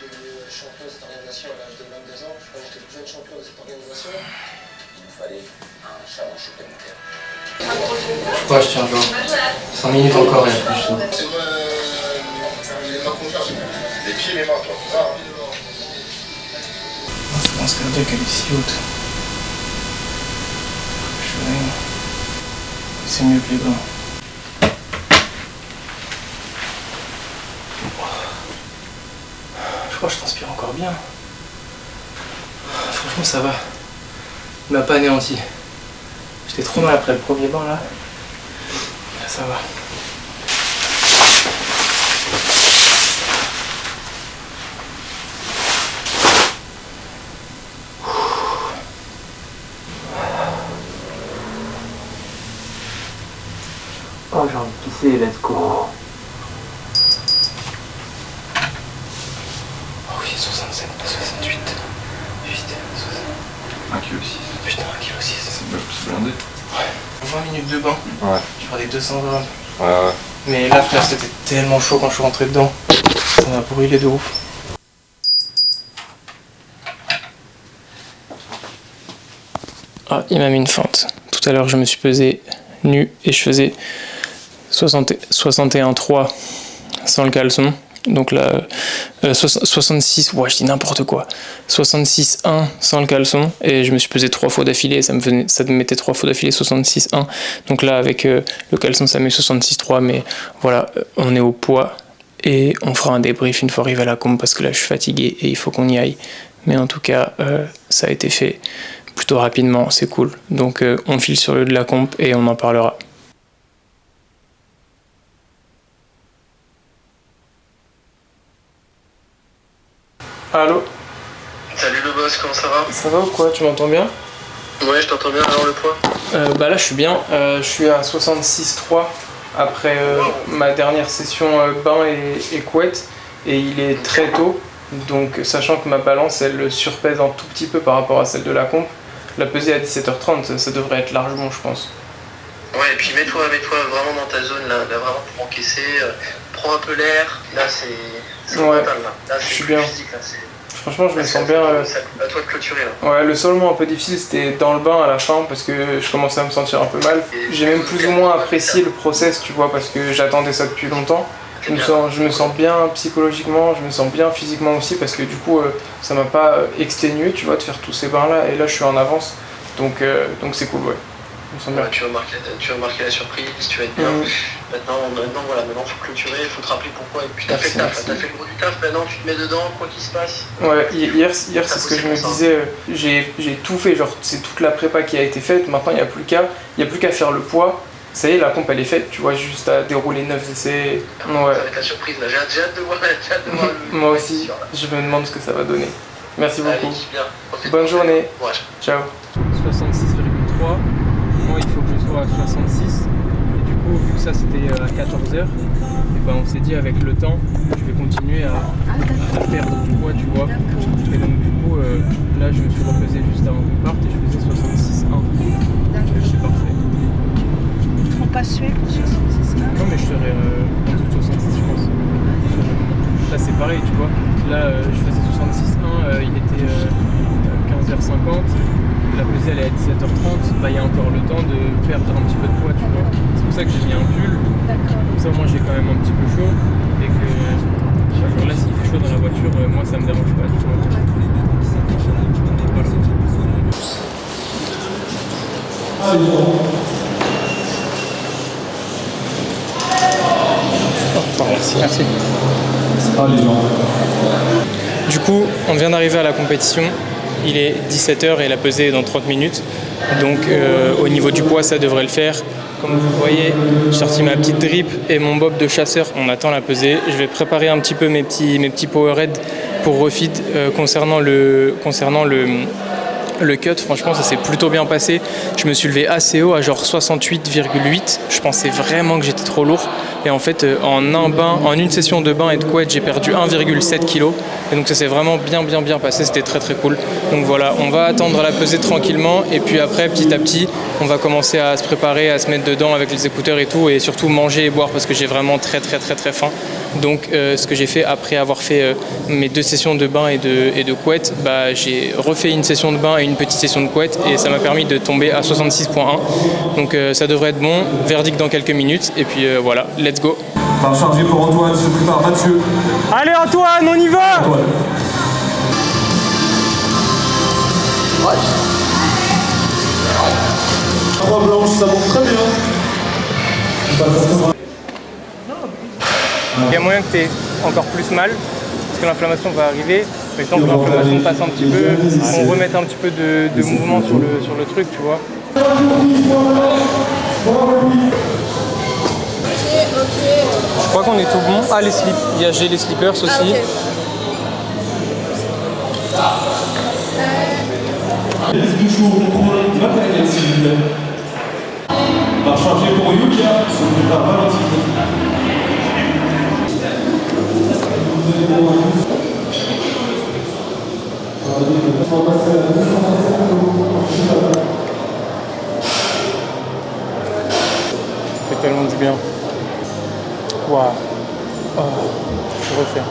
j'étais champion de cette organisation à l'âge de 22 ans. Je crois que j'étais le jeune champion de cette organisation. Il nous fallait un challenge supplémentaire. Ouais, je tiens, genre 5 minutes encore et plus. C'est les mains contraires. Les pieds et les mains, toi, c'est ça. La fréquence cardiaque elle est si haute. C'est mieux que les bains. Je crois que je transpire encore bien. Franchement ça va. Il m'a pas anéanti. J'étais trop mal après le premier bain là. Là ça va. Oh j'ai envie de pisser, let's go. Oh oui, 67, 68, 8, 60. 1,6 kg. Putain, 1,6 kg. C'est blindé. Ouais. 20 minutes de bain. Ouais. Je ferai des 200 grammes. Ouais. Mais là, frère, c'était tellement chaud quand je suis rentré dedans. Ça m'a brûlé de ouf. Ah, il m'a mis une fente. Tout à l'heure, je me suis pesé nu et je faisais 61,3 sans le caleçon. Donc là, 66, ouais, je dis n'importe quoi. 66,1 sans le caleçon. Et je me suis pesé 3 fois d'affilée. Ça me mettait 3 fois d'affilée 66,1. Donc là, avec le caleçon, ça met 66,3. Mais voilà, on est au poids. Et on fera un débrief une fois arrivé à la comp parce que là, je suis fatigué et il faut qu'on y aille. Mais en tout cas, ça a été fait plutôt rapidement. C'est cool. Donc on file sur le de la comp et on en parlera. Allô? Salut le boss, comment ça va? Ça va ou quoi? Tu m'entends bien? Ouais, je t'entends bien, alors le poids? Bah là je suis bien, je suis à 66,3 après ma dernière session bain et couette et il est très tôt, donc sachant que ma balance elle surpèse un tout petit peu par rapport à celle de la comp, la pesée à 17h30 ça devrait être largement je pense. Ouais, et puis mets-toi vraiment dans ta zone là vraiment pour encaisser, prends un peu l'air, là c'est Ouais, mental là je c'est suis plus bien. physique là, c'est... Franchement je me sens bien. C'est à toi de clôturer là. Ouais, le seul moment un peu difficile c'était dans le bain à la fin parce que je commençais à me sentir un peu mal. J'ai même plus ou moins apprécié le process tu vois parce que j'attendais ça depuis longtemps. Je me sens bien psychologiquement, je me sens bien physiquement aussi parce que du coup ça m'a pas exténué tu vois de faire tous ces bains là et là je suis en avance donc c'est cool ouais. Je me sens bien. Ouais, tu vas marquer la surprise, tu vas être bien. Maintenant faut clôturer, faut te rappeler pourquoi. Et puis t'as fait le taf, t'as fait le gros du taf, maintenant tu te mets dedans, quoi qu'il se passe. Ouais, hier c'est ce que je me disais, j'ai tout fait, genre c'est toute la prépa qui a été faite, maintenant il n'y a plus qu'à faire le poids. Ça y est, la comp elle est faite, tu vois, juste à dérouler 9 essais. Ouais. Ça va être la surprise là, j'ai hâte de voir le... Moi aussi, je me demande ce que ça va donner. Merci beaucoup. Allez, bien. Bonne journée. Ouais. Ciao. 66,3. Moi il faut que je sois à 66. Et du coup, vu que ça c'était à 14h, et ben on s'est dit avec le temps, je vais continuer à perdre du poids, tu vois. Et donc du coup, là je me suis repesé juste avant qu'on parte et je faisais 66,1. C'est parfait. Ils ne font pas suer pour 66 là? Non mais je serais en dessous de 66 je pense. Là c'est pareil tu vois. Là je faisais 66,1, il était 15h50. La pesée elle est à 17h30, bah il y a encore le temps de perdre un petit peu de poids tu vois. C'est pour ça que j'ai mis un pull. D'accord. Comme ça moi j'ai quand même un petit peu chaud. Et que genre là s'il fait chaud dans la voiture, moi ça me dérange pas tu vois. Merci. Du coup, on vient d'arriver à la compétition. Il est 17h et la pesée est dans 30 minutes. Donc au niveau du poids, ça devrait le faire. Comme vous voyez, j'ai sorti ma petite drip et mon bob de chasseur. On attend la pesée. Je vais préparer un petit peu mes petits powerheads pour refeed concernant le cut. Franchement, ça s'est plutôt bien passé. Je me suis levé assez haut, à genre 68,8. Je pensais vraiment que j'étais trop lourd. Et en fait, en une session de bain et de couette, j'ai perdu 1,7 kg. Et donc ça s'est vraiment bien passé. C'était très cool. Donc voilà, on va attendre la pesée tranquillement. Et puis après, petit à petit, on va commencer à se préparer, à se mettre dedans avec les écouteurs et tout. Et surtout manger et boire parce que j'ai vraiment très faim. Donc ce que j'ai fait après avoir fait mes 2 sessions de bain et de couette, bah, j'ai refait une session de bain et une petite session de couette et ça m'a permis de tomber à 66.1. Donc ça devrait être bon, verdict dans quelques minutes et puis voilà, let's go. Barre chargée pour Antoine, se prépare Mathieu. Allez Antoine, on y va! Antoine. Trois blanches, ça monte très bien. Il y a moyen que tu aies encore plus mal, parce que l'inflammation va arriver. Mais le temps que l'inflammation passe un petit peu, on remette un petit peu de mouvement sur le truc, tu vois. Je crois qu'on est tout bon. Ah, j'ai les slippers aussi. Les bouchons, contrôle matériel s'il vous plaît. Barre chargée pour Yulia, se prépare Valentine. Ça fait tellement du bien. Waouh. Oh, je refais.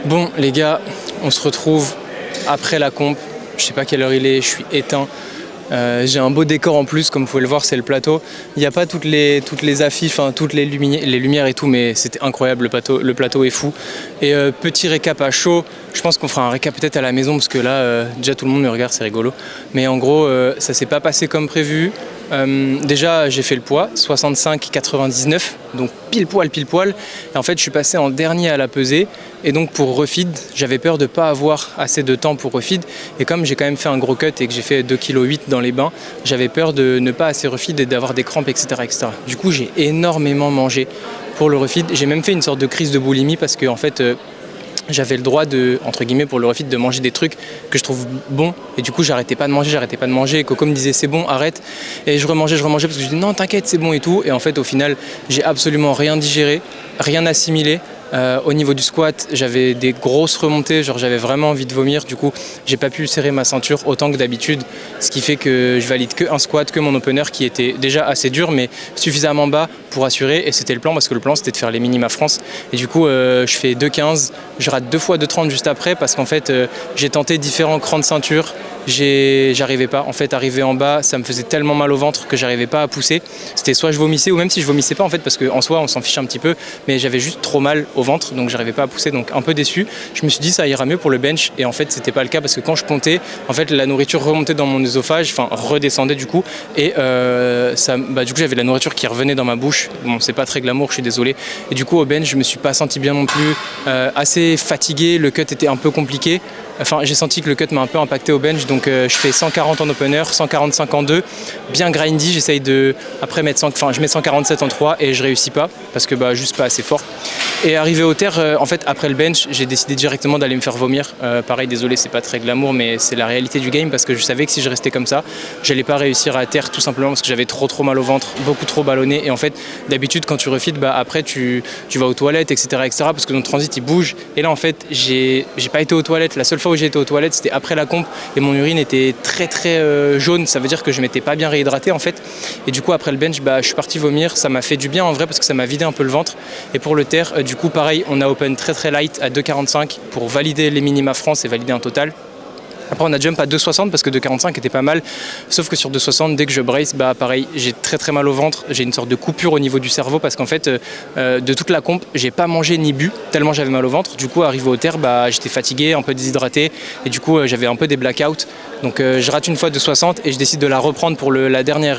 Bon les gars, on se retrouve après la comp. Je sais pas quelle heure il est, je suis éteint. J'ai un beau décor en plus, comme vous pouvez le voir, c'est le plateau. Il n'y a pas toutes les affiches, enfin, toutes les lumières et tout, mais c'était incroyable, le plateau est fou. Et petit récap à chaud, je pense qu'on fera un récap peut-être à la maison, parce que là, déjà tout le monde me regarde, c'est rigolo. Mais en gros, ça s'est pas passé comme prévu. Déjà, j'ai fait le poids, 65,99, donc pile poil. Et en fait, je suis passé en dernier à la pesée. Et donc pour refeed, j'avais peur de ne pas avoir assez de temps pour refeed. Et comme j'ai quand même fait un gros cut et que j'ai fait 2,8 kg dans les bains, j'avais peur de ne pas assez refeed et d'avoir des crampes, etc., etc. Du coup, j'ai énormément mangé pour le refeed. J'ai même fait une sorte de crise de boulimie parce que en fait, j'avais le droit de, entre guillemets, pour le refeed, de manger des trucs que je trouve bons. Et du coup, j'arrêtais pas de manger. Et Coco me disait c'est bon, arrête. Et je remangeais parce que je disais non, t'inquiète, c'est bon et tout. Et en fait, au final, j'ai absolument rien digéré, rien assimilé. Au niveau du squat, j'avais des grosses remontées, genre j'avais vraiment envie de vomir. Du coup, j'ai pas pu serrer ma ceinture autant que d'habitude, ce qui fait que je valide que un squat, que mon opener qui était déjà assez dur, mais suffisamment bas pour assurer. Et c'était le plan, parce que le plan c'était de faire les minima France. Et du coup, je fais 2,15, je rate 2 fois 2,30 juste après, parce qu'en fait, j'ai tenté différents crans de ceinture j'arrivais pas. En fait, arrivé en bas, ça me faisait tellement mal au ventre que j'arrivais pas à pousser. C'était soit je vomissais, ou même si je vomissais pas, en fait, parce qu'en soi, on s'en fiche un petit peu, mais j'avais juste trop mal au ventre, donc j'arrivais pas à pousser, donc un peu déçu. Je me suis dit, ça ira mieux pour le bench, et en fait, c'était pas le cas, parce que quand je comptais, en fait, la nourriture remontait dans mon œsophage, enfin, redescendait du coup, et du coup, j'avais la nourriture qui revenait dans ma bouche. Bon, c'est pas très glamour, je suis désolé. Et du coup, au bench, je me suis pas senti bien non plus, assez fatigué, le cut était un peu compliqué. Enfin, j'ai senti que le cut m'a un peu impacté au bench, donc je fais 140 en opener, 145 en 2, bien grindy, j'essaye de après mettre je mets 147 en 3 et je réussis pas parce que juste pas assez fort. Et arrivé au terre, en fait après le bench, j'ai décidé directement d'aller me faire vomir. Pareil, désolé, c'est pas très glamour, mais c'est la réalité du game parce que je savais que si je restais comme ça, j'allais pas réussir à terre tout simplement parce que j'avais trop mal au ventre, beaucoup trop ballonné. Et en fait, d'habitude quand tu refeeds, après tu vas aux toilettes, etc., parce que ton transit il bouge. Et là en fait, j'ai pas été aux toilettes. La seule fois où j'ai été aux toilettes, c'était après la comp et mon urine était très jaune. Ça veut dire que je m'étais pas bien réhydraté en fait. Et du coup après le bench, je suis parti vomir. Ça m'a fait du bien en vrai parce que ça m'a vidé un peu le ventre. Et pour le terre, du coup pareil, on a open très light à 2,45 pour valider les minima France et valider un total. Après on a jump à 2,60 parce que 2,45 était pas mal, sauf que sur 2,60 dès que je brace, pareil, j'ai très mal au ventre, j'ai une sorte de coupure au niveau du cerveau parce qu'en fait de toute la comp, j'ai pas mangé ni bu tellement j'avais mal au ventre. Du coup arrivé au terre, j'étais fatigué, un peu déshydraté et du coup j'avais un peu des blackouts. Donc je rate une fois 2,60 et je décide de la reprendre pour le dernier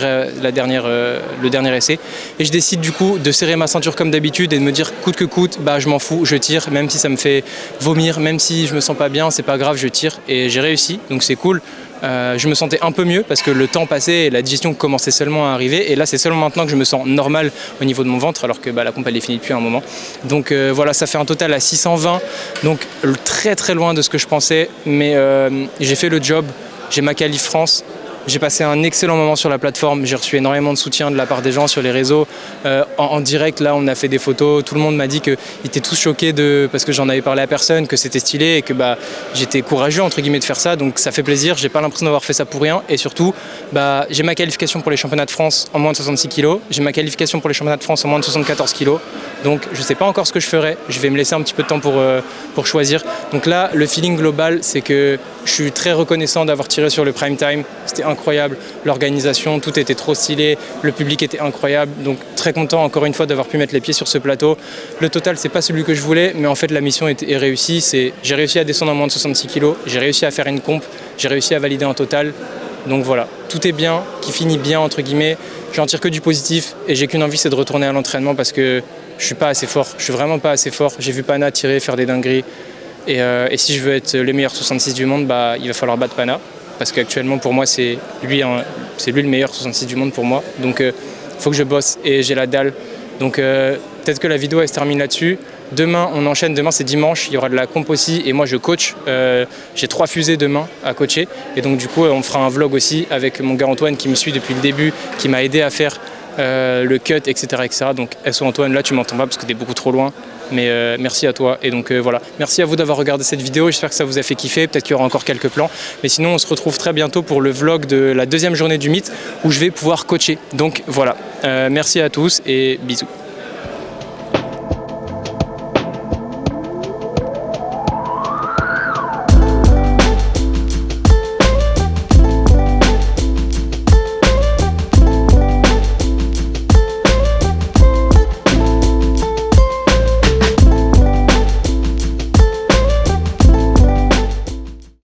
essai. Et je décide du coup de serrer ma ceinture comme d'habitude et de me dire coûte que coûte, je m'en fous, je tire, même si ça me fait vomir, même si je me sens pas bien, c'est pas grave, je tire. Et j'ai réussi, donc c'est cool. Je me sentais un peu mieux parce que le temps passait et la digestion commençait seulement à arriver. Et là, c'est seulement maintenant que je me sens normal au niveau de mon ventre, alors que la pompe elle est finie depuis un moment. Donc voilà, ça fait un total à 620, donc très loin de ce que je pensais. Mais j'ai fait le job, j'ai ma qualif France. J'ai passé un excellent moment sur la plateforme, j'ai reçu énormément de soutien de la part des gens sur les réseaux. En direct, là, on a fait des photos, tout le monde m'a dit qu'ils étaient tous choqués parce que j'en avais parlé à personne, que c'était stylé et que j'étais courageux entre guillemets de faire ça, donc ça fait plaisir, j'ai pas l'impression d'avoir fait ça pour rien. Et surtout, j'ai ma qualification pour les championnats de France en moins de 66 kg, j'ai ma qualification pour les championnats de France en moins de 74 kg, donc je sais pas encore ce que je ferai, je vais me laisser un petit peu de temps pour choisir. Donc là, le feeling global, c'est que je suis très reconnaissant d'avoir tiré sur le prime time, c'était incroyable, l'organisation, tout était trop stylé, le public était incroyable, donc très content encore une fois d'avoir pu mettre les pieds sur ce plateau. Le total, c'est pas celui que je voulais, mais en fait la mission est réussie, j'ai réussi à descendre en moins de 66 kg, j'ai réussi à faire une comp, j'ai réussi à valider un total, donc voilà, tout est bien, qui finit bien entre guillemets, j'en tire que du positif et j'ai qu'une envie, c'est de retourner à l'entraînement parce que je suis pas assez fort, je suis vraiment pas assez fort, j'ai vu Pana tirer, faire des dingueries. Et si je veux être le meilleur 66 du monde, il va falloir battre Pana. Parce qu'actuellement, pour moi, c'est lui le meilleur 66 du monde pour moi. Donc, il faut que je bosse et j'ai la dalle. Donc, peut-être que la vidéo, elle se termine là-dessus. Demain, on enchaîne. Demain, c'est dimanche. Il y aura de la comp aussi. Et moi, je coach. J'ai 3 fusées demain à coacher. Et donc, du coup, on fera un vlog aussi avec mon gars Antoine qui me suit depuis le début, qui m'a aidé à faire le cut, etc. Donc, SO Antoine, là, tu m'entends pas parce que tu es beaucoup trop loin. Mais merci à toi et donc voilà, merci à vous d'avoir regardé cette vidéo, j'espère que ça vous a fait kiffer, peut-être qu'il y aura encore quelques plans, mais sinon on se retrouve très bientôt pour le vlog de la 2e journée du Meet où je vais pouvoir coacher, donc voilà, merci à tous et bisous.